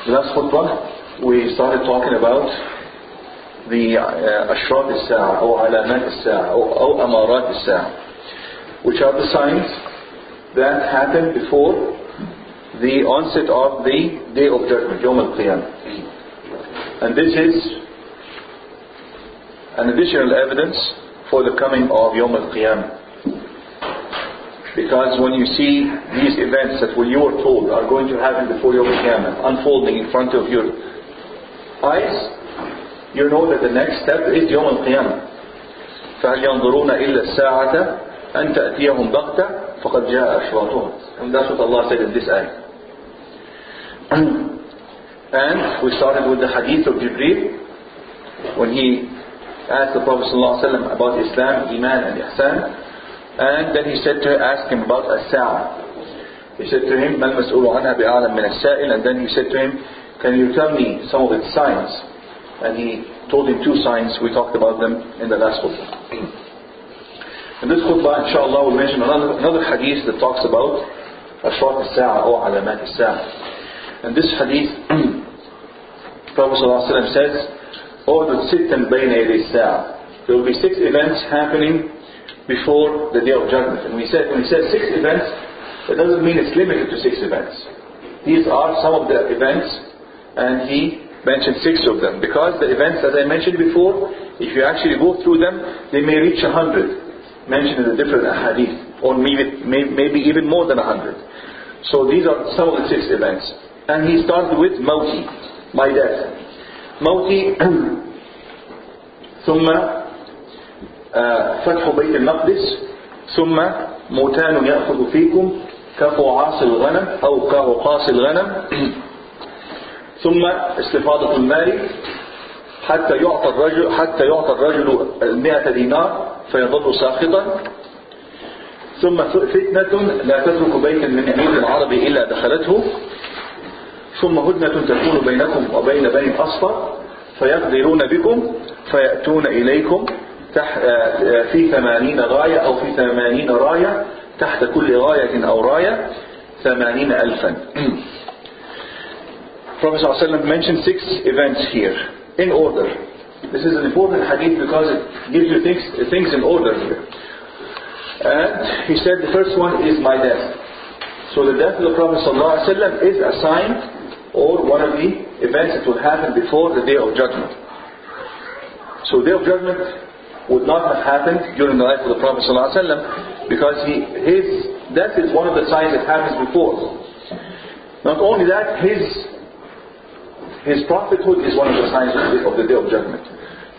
last khutbah, we started talking about the Ashrat al-Sa'a or Alamat al-Sa'a or Amarat al-Sa'a, which are the signs that happen before the onset of the Day of Judgment, Yawm al-Qiyamah. And this is an additional evidence for the coming of Yawm al-Qiyamah. Because when you see these events that you were told are going to happen before Yawm al-Qiyamah unfolding in front of your eyes, you know that the next step is Yawm al-Qiyamah. فَهَلْ يَنْظُرُونَ إِلَّا السَّاعَةَ أَنْ تَأْتِيَهُمْ بَغْتَةً فَقَدْ جَاءَ أَشْرَاطُهَا. And that's what Allah said in this ayah. And we started with the hadith of Jibreel when he asked the Prophet ﷺ about Islam, Iman and Ihsan. And then he said to ask him about as-sa'a. He said to him, مَا الْمَسْئُولُ عَنْهَا بِأَعْلَمْ مِنَ السَّائِلِ. And then he said to him, can you tell me some of its signs? And he told him 2 signs. We talked about them in the last khutbah. In this khutbah, inshallah, we'll mention another hadith that talks about Ashrat al-Sa'a or Alamat al-Sa'a. And this hadith, Prophet ﷺ says, أُعْدُدْ سِتًّا بَيْنَ يَدَيِ السَّاعَةِ. There will be 6 events happening before the Day of Judgment. And when he says 6 events, it doesn't mean it's limited to 6 events. These are some of the events, and he mentioned 6 of them. Because the events, as I mentioned before, if you actually go through them, they may reach 100, mentioned in the different hadith, or maybe even more than 100. So these are some of the 6 events. And he started with Mawti, my death. Mawti, ثم فتح بيت المقدس ثم موتان يأخذ فيكم كقعاص الغنم أو كعقاص الغنم ثم استفاضة المال حتى يعطى الرجل 100 دينار فيظل ساخطا ثم فتنة لا تترك بيتا من بيوت العرب إلا دخلته ثم هدنة تكون بينكم وبين بني الأصفر فيغدرون بكم فيأتون إليكم في 80 غاية أو في 80 راية تحت كل غاية أو راية 80,000. Prophet ﷺ mentioned 6 events here in order. This is an important hadith because it gives you things in order here. And he said the first one is my death. So the death of the Prophet ﷺ is a sign or one of the events that will happen before the Day of Judgment. So the Day of Judgment would not have happened during the life of the Prophet ﷺ because his death is one of the signs that happens before. Not only that, his prophethood is one of the signs of the Day of Judgment.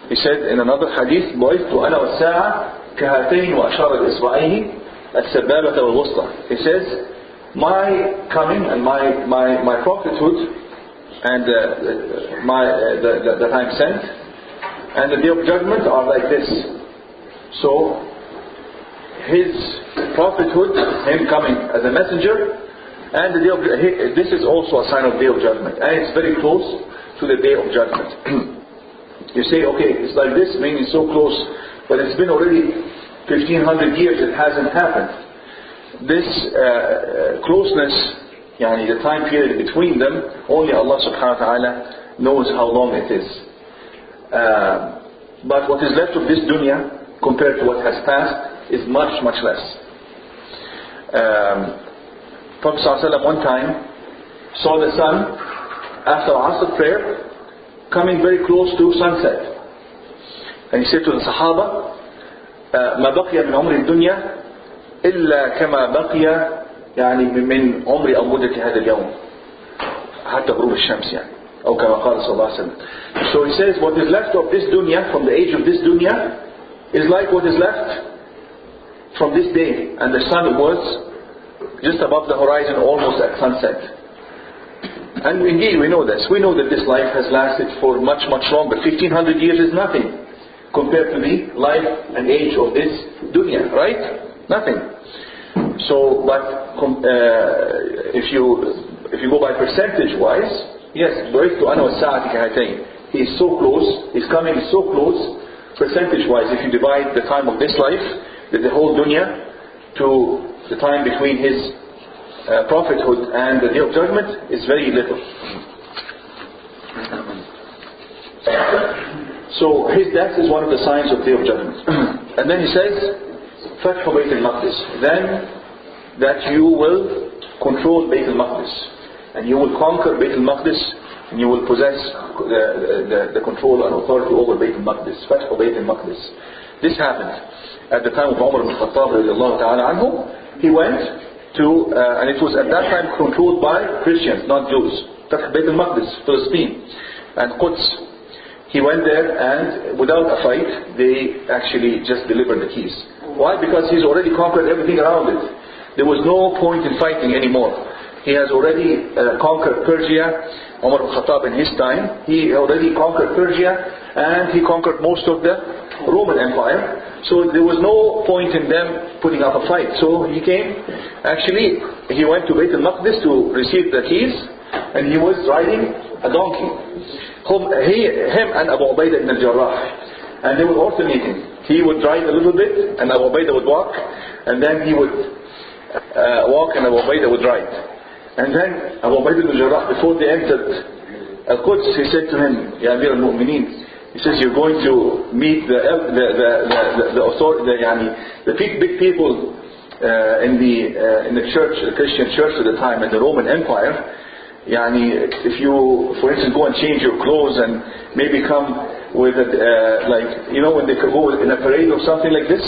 He said in another hadith, بُعِثْتُ أَنَا وَالسَّاعَةِ كَهَاتَيْنِ وَأَشَارَ بِإِصْبَعَيْهِ السَّبَّابَةَ وَالْوُسْطَى. He says, my coming and my prophethood and that I'm sent and the Day of Judgment are like this. So his prophethood, him coming as a messenger, and the Day of this is also a sign of Day of Judgment, and it's very close to the Day of Judgment. You say, okay, it's like this, meaning it's so close, but it's been already 1500 years, it hasn't happened. This closeness, the time period between them, only Allah subhanahu wa ta'ala knows how long it is. But what is left of this dunya compared to what has passed is much, much less. Prophet ﷺ one time saw the sun after Asr prayer coming very close to sunset. And he said to the Sahaba, ما بقي من عمر الدنيا إلا كما بقي من عمر أو مدة هذا اليوم حتى غروب الشمس أو كما قال صلى الله عليه وسلم. So he says what is left of this dunya, from the age of this dunya, is like what is left from this day. And the sun was just above the horizon almost at sunset. And indeed we know this. We know that this life has lasted for much, much longer. 1500 years is nothing compared to the life and age of this dunya, right? Nothing. So, but if you go by percentage wise, yes, بُعِثْتُ أَنَا وَالسَّاعَةِ كَهَاتَيْنِ. He is so close, his coming is so close, percentage wise, if you divide the time of this life, the whole dunya, to the time between his prophethood and the Day of Judgment, is very little. So that is one of the signs of Day of Judgment. And then he says, فَتْحُ بَيْتِ الْمَقْدِسِ, then that you will control Bayt al-Maqdis, and you will conquer Bayt al-Maqdis, and you will possess the control and authority over Bayt al-Maqdis. فَتْحُ بَيْتِ الْمَقْدِس. This happened at the time of Umar ibn Khattab radiallahu ta'ala anhu. He went to, and it was at that time controlled by Christians, not Jews. فَتْحُ بَيْتِ الْمَقْدِس, Palestine, and Quds. He went there, and without a fight, they actually just delivered the keys. Why? Because he's already conquered everything around it. There was no point in fighting anymore. He has already conquered Persia. Umar ibn Khattab in his time, he already conquered Persia, and he conquered most of the Roman Empire. So there was no point in them putting up a fight. So he came, actually, he went to Bayt al-Maqdis to receive the keys, and he was riding a donkey. Him and Abu Ubaidah ibn al-Jarrah, and they were alternating. He would ride a little bit, and Abu Ubaidah would walk, and then he would walk, and Abu Ubaidah would ride. And then Abu Ubaidah ibn al-Jarrah, before they entered Al-Quds, he said to him, Ya Amir al-Mu'mineen, he says, you're going to meet the authority, the big people in the church, the Christian church at the time, in the Roman Empire. If you, for instance, go and change your clothes and maybe come with when they could go in a parade or something like this.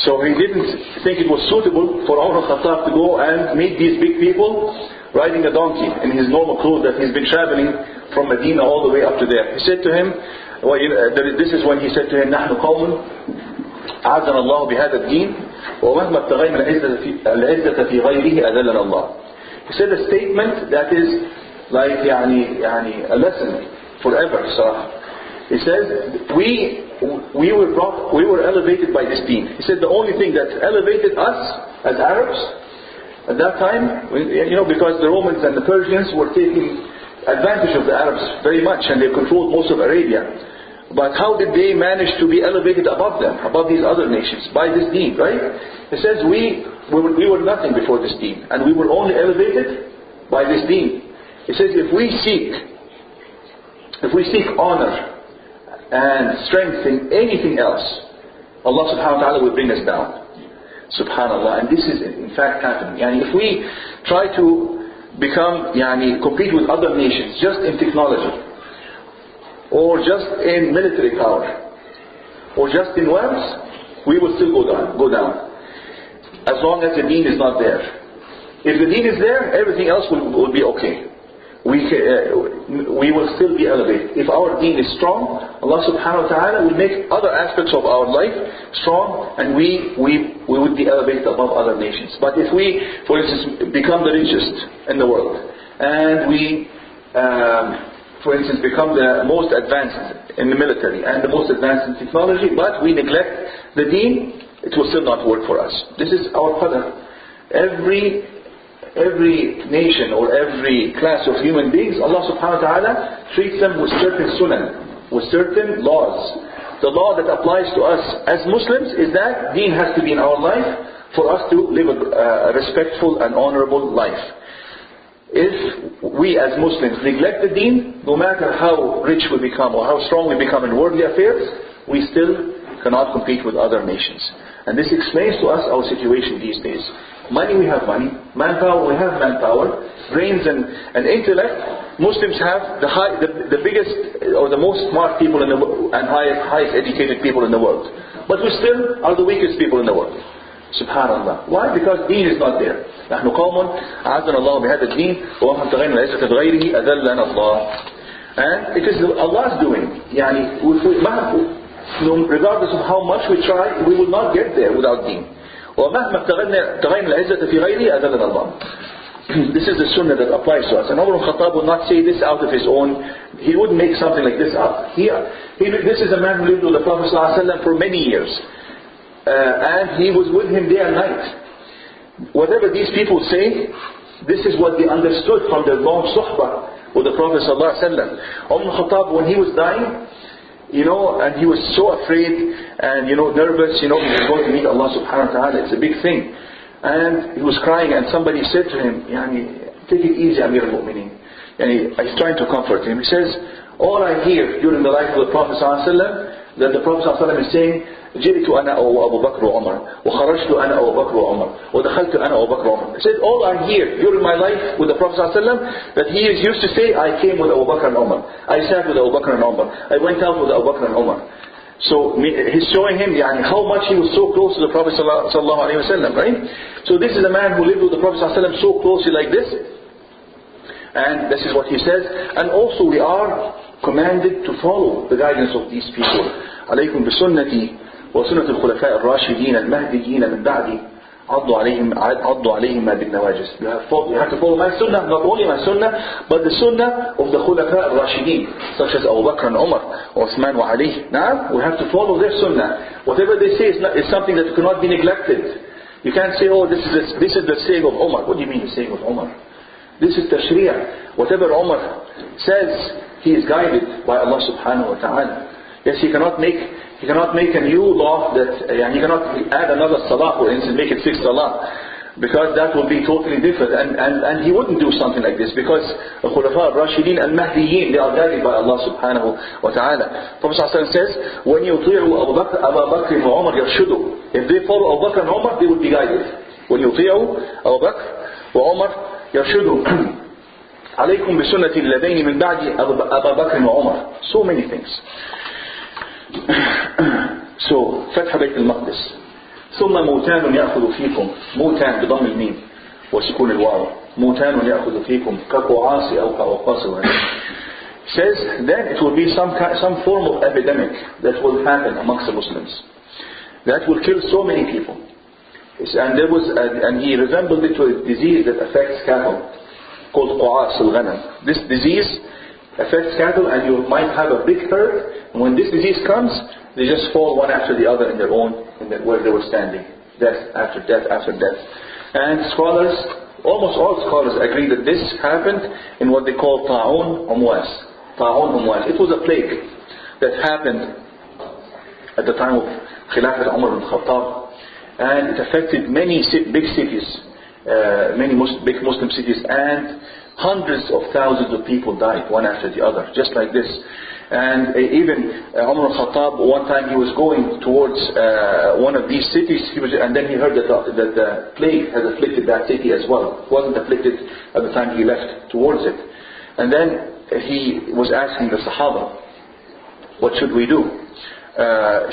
So he didn't think it was suitable for Umar al-Khattab to go and meet these big people riding a donkey in his normal clothes that he's been traveling from Medina all the way up to there. He said to him, this is when he said to him, نحن قوم أعزنا الله بهذا الدين ومهما ابتغينا العزة في غيره أذلنا الله. He said a statement that is like a lesson forever. So he says we were elevated by this deen. He said the only thing that elevated us as Arabs at that time, because the Romans and the Persians were taking advantage of the Arabs very much, and they controlled most of Arabia. But how did they manage to be elevated above them, above these other nations? By this deen, right? He says we were nothing before this deen, and we were only elevated by this deen. He says if we seek honor and strength in anything else, Allah subhanahu wa ta'ala will bring us down. Subhanallah. And this is in fact happening. If we try to compete with other nations just in technology, or just in military power, or just in wealth, we will still go down. As long as the deen is not there. If the deen is there, everything else will be okay. We will still be elevated. If our deen is strong, Allah subhanahu wa ta'ala will make other aspects of our life strong, and we would be elevated above other nations. But if we, for instance, become the richest in the world, and we for instance, become the most advanced in the military and the most advanced in technology, but we neglect the deen, it will still not work for us. This is our qadr. Every nation or every class of human beings, Allah subhanahu wa ta'ala treats them with certain sunan, with certain laws. The law that applies to us as Muslims is that deen has to be in our life for us to live a respectful and honorable life. If we as Muslims neglect the deen, no matter how rich we become or how strong we become in worldly affairs, we still cannot compete with other nations. And this explains to us our situation these days. Money, we have money. Manpower, we have manpower. Brains and intellect, Muslims have the biggest or the most smart people in the world and highest educated people in the world. But we still are the weakest people in the world. Subhanallah. Why? Because deen is not there. نحن قوم أعزنا الله بهذا الدين وما ابتغينا العزة بغيره أذلنا الله. And it is Allah's doing. Regardless of how much we try, we will not get there without deen. ومهما ابتغينا العزة في غيره أذلنا الله. This is the sunnah that applies to us. And Umar al-Khattab would not say this out of his own. He wouldn't make something like this up. This is a man who lived with the Prophet ﷺ for many years. And he was with him day and night. Whatever these people say, this is what they understood from their long suhbah with the Prophet ﷺ. Umar al-Khattab, when he was dying, and he was so afraid and nervous, he was going to meet Allah subhanahu wa ta'ala. It's a big thing. And he was crying, and somebody said to him, take it easy, Amir al-Mu'mineen. And he's trying to comfort him. He says, All I hear during the life of the Prophet ﷺ, that the Prophet ﷺ is saying, جئت أنا وأبو بكر وعمر وخرجت أنا وأبو بكر وعمر ودخلت أنا وأبو بكر وعمر. He said, all I hear during my life with the Prophet ﷺ, that he used to say, I came with Abu Bakr and Umar, I sat with Abu Bakr and Umar, I went out with Abu Bakr and Umar. So he's showing him how much he was so close to the Prophet ﷺ, right? So this is a man who lived with the Prophet ﷺ so closely like this. And this is what he says. And also we are commanded to follow the guidance of these people. عليكم بسنتي وسنة الخلفاء الراشدين المهديين من بعدي عضوا عليهما بالنواجذ. You have to follow my sunnah, not only my sunnah, but the sunnah of the khulafa al-rashidin, such as Abu Bakr and Umar, Uthman wa Ali. Now, we have to follow their sunnah. Whatever they say is something that cannot be neglected. You can't say, oh, this is the saying of Umar. What do you mean the saying of Umar? This is tashri'ah. Whatever Umar says, he is guided by Allah subhanahu wa ta'ala. Yes, he cannot make a new law that, he cannot add another salah, for instance, make it 6 salah, because that will be totally different. And he wouldn't do something like this, because the Khulafa al-Rashidin and Mahdiyin, they are guided by Allah subhanahu wa ta'ala. Prophet ﷺ says, when you يطيعوا Abu Bakr wa Umar يرشدوا. If they follow Abu Bakr and Umar, they will be guided. when يطيعوا أبو بكر وعمر يرشدوا عليكم بسنة اللذين من بعد أبا بكر وعمر. So many things. So فتح بيت المقدس ثم موتان يأخذ فيكم. موتان بضم الميم وسكون الواو. موتان يأخذ فيكم كقعاص أو كأوقاص. Says then it will be some form of epidemic that will happen amongst the Muslims that will kill so many people. And he resembled it to a disease that affects cattle called Qu'as al-Ghanam. This disease affects cattle, and you might have a big herd, and when this disease comes, they just fall one after the other in their own, where they were standing. Death after death after death. And scholars, almost all scholars agree that this happened in what they call Ta'un Umwas. Ta'un Umwas. It was a plague that happened at the time of Khilafat Umar ibn Khattab, and it affected many big cities, many big Muslim cities, and hundreds of thousands of people died one after the other, just like this. And even Umar ibn Khattab, one time he was going towards one of these cities, and then he heard that the plague had afflicted that city as well. It wasn't afflicted at the time he left towards it. And then he was asking the Sahaba, what should we do?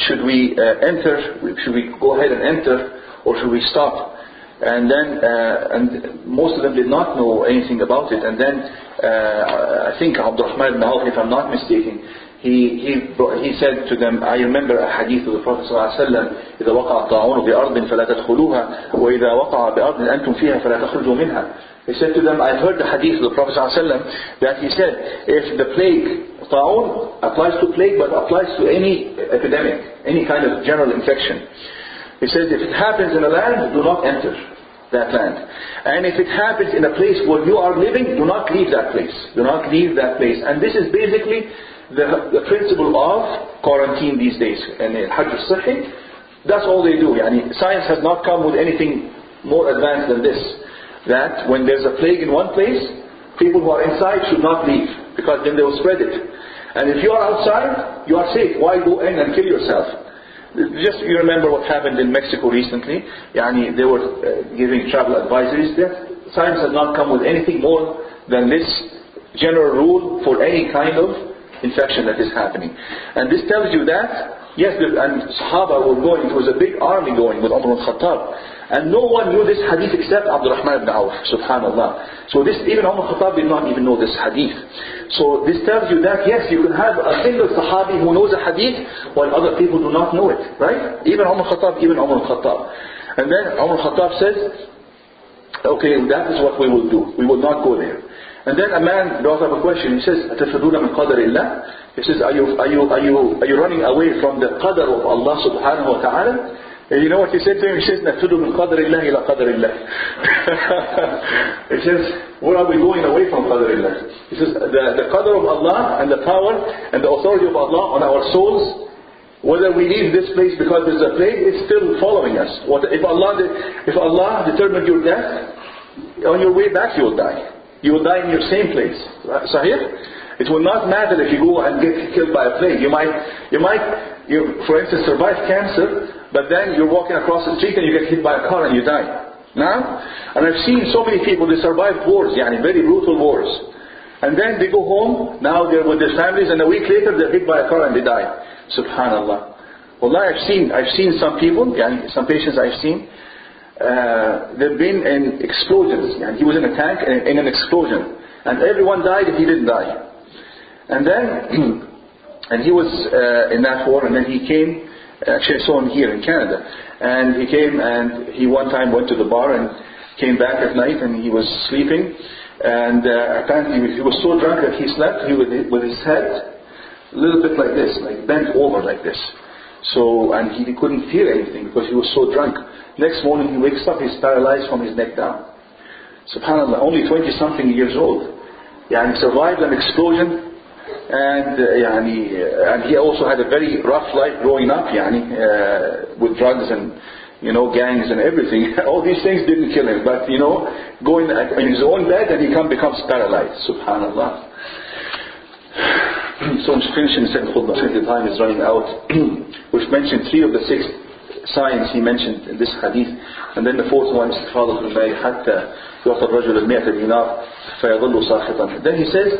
Should we enter? Should we go ahead and enter, or should we stop? And then, and most of them did not know anything about it. And then, I think Abdurrahman ibn Auf, if I'm not mistaken, he said to them, I remember a hadith of the Prophet ﷺ, إذا وقع الطاعون بأرض فلا تدخلوها وإذا وقع بأرض أنتم فيها فلا تخرجوا منها. He said to them, I heard the hadith of the Prophet ﷺ that he said, if the plague, ta'un applies to plague, but applies to any epidemic, any kind of general infection. He says, if it happens in a land, do not enter that land. And if it happens in a place where you are living, do not leave that place. Do not leave that place. And this is basically the principle of quarantine these days. And Hajj al-Sahih, that's all they do. Science has not come with anything more advanced than this. That when there's a plague in one place, people who are inside should not leave, because then they will spread it. And if you are outside, you are safe. Why go in and kill yourself? Just you remember what happened in Mexico recently. They were giving travel advisories there. Science has not come with anything more than this general rule for any kind of infection that is happening. And this tells you that, yes, and Sahaba were going, it was a big army going with Umar ibn Khattab. And no one knew this hadith except Abdurrahman ibn Auf, subhanallah. So this, even Umar Khattab did not even know this hadith. So this tells you that, yes, you can have a single Sahabi who knows a hadith, while other people do not know it, right? Even Umar Khattab. And then Umar Khattab says, okay, that is what we will do. We will not go there. And then a man brought up a question. He says, أَتَفْرُونَ مِنْ قَدَرِ اللَّهِ. He says, are you running away from the qadr of Allah subhanahu wa ta'ala? And you know what he said to him? He says, نَفْتُدُ مِنْ قَدْرِ اللَّهِ إِلَى قَدْرِ اللَّهِ. He says, where are we going away from qadr Allah? He says, the qadr of Allah and the power and the authority of Allah on our souls, whether we leave this place because there's a plague, it's still following us. If Allah determined your death, on your way back you will die. You will die in your same place. Sahih? It will not matter if you go and get killed by a plague. You might, for instance, survive cancer, but then you're walking across the street and you get hit by a car and you die. Now, and I've seen so many people, they survived wars, very brutal wars. And then they go home, now they're with their families, and a week later they're hit by a car and they die. Subhanallah. Wallah, I've seen some people, some patients I've seen, they've been in explosions. He was in a tank in an explosion. And everyone died if he didn't die. And then, and he was in that war, and then he came, actually I saw him here in Canada. And he came and he one time went to the bar and came back at night and he was sleeping. And apparently he was so drunk that he slept with his head a little bit like this, like bent over like this. So, and he couldn't feel anything because he was so drunk. Next morning he wakes up, he's paralyzed from his neck down. SubhanAllah, only 20-something years old. He survived an explosion. And he also had a very rough life growing up, with drugs and gangs and everything. All these things didn't kill him, but going in his own bed and he becomes paralyzed. Subhanallah. So I'm finishing the second khutbah since the time is running out. We've mentioned 3 of the 6 signs he mentioned in this hadith, and then the 4th one is استفاضة الماء حتى يعطى الرجل 100 دينار فيظل ساخطا. Then he says,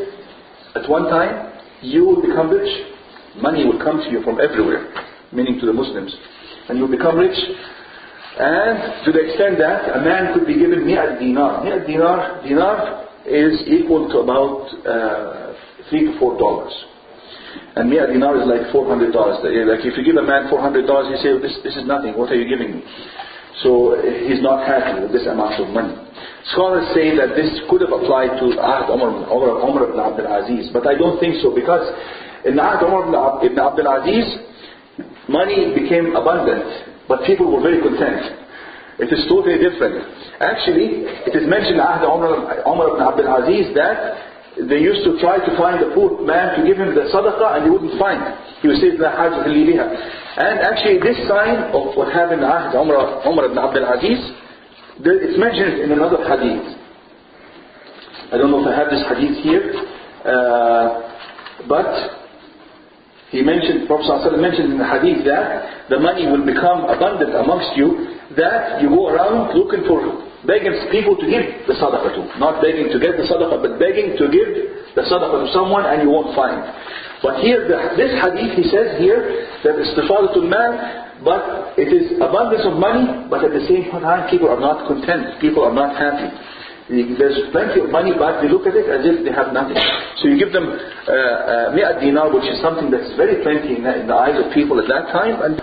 at one time you will become rich. Money will come to you from everywhere, meaning to the Muslims, and you will become rich. And to the extent that a man could be given 100 dinar. 100 dinar is equal to about $3 to $4. And 100 dinar is like $400. Like if you give a man $400, he say, this is nothing, what are you giving me? So he's not happy with this amount of money. Scholars say that this could have applied to Ahd Umar ibn Abdul Aziz, but I don't think so, because in Ahd Umar ibn Abdul Aziz, money became abundant, but people were very content. It is totally different. Actually, it is mentioned in Ahd Umar ibn Abdul Aziz that they used to try to find a poor man to give him the sadaqah and they wouldn't find. He would say, La hajat li biha. And actually this sign of what happened in Ahd Umar ibn Abdul Aziz, it's mentioned in another hadith. I don't know if I have this hadith here, but he mentioned, Prophet ﷺ mentioned in the hadith that the money will become abundant amongst you, that you go around looking for, begging people to give the sadaqah to. Not begging to get the sadaqah, but begging to give the sadaqah to someone, and you won't find. But here, this hadith, he says here, that istifadatul mal, but it is abundance of money, but at the same time people are not content, people are not happy. There's plenty of money, but they look at it as if they have nothing. So you give them 100 dinar, which is something that's very plenty in the eyes of people at that time, and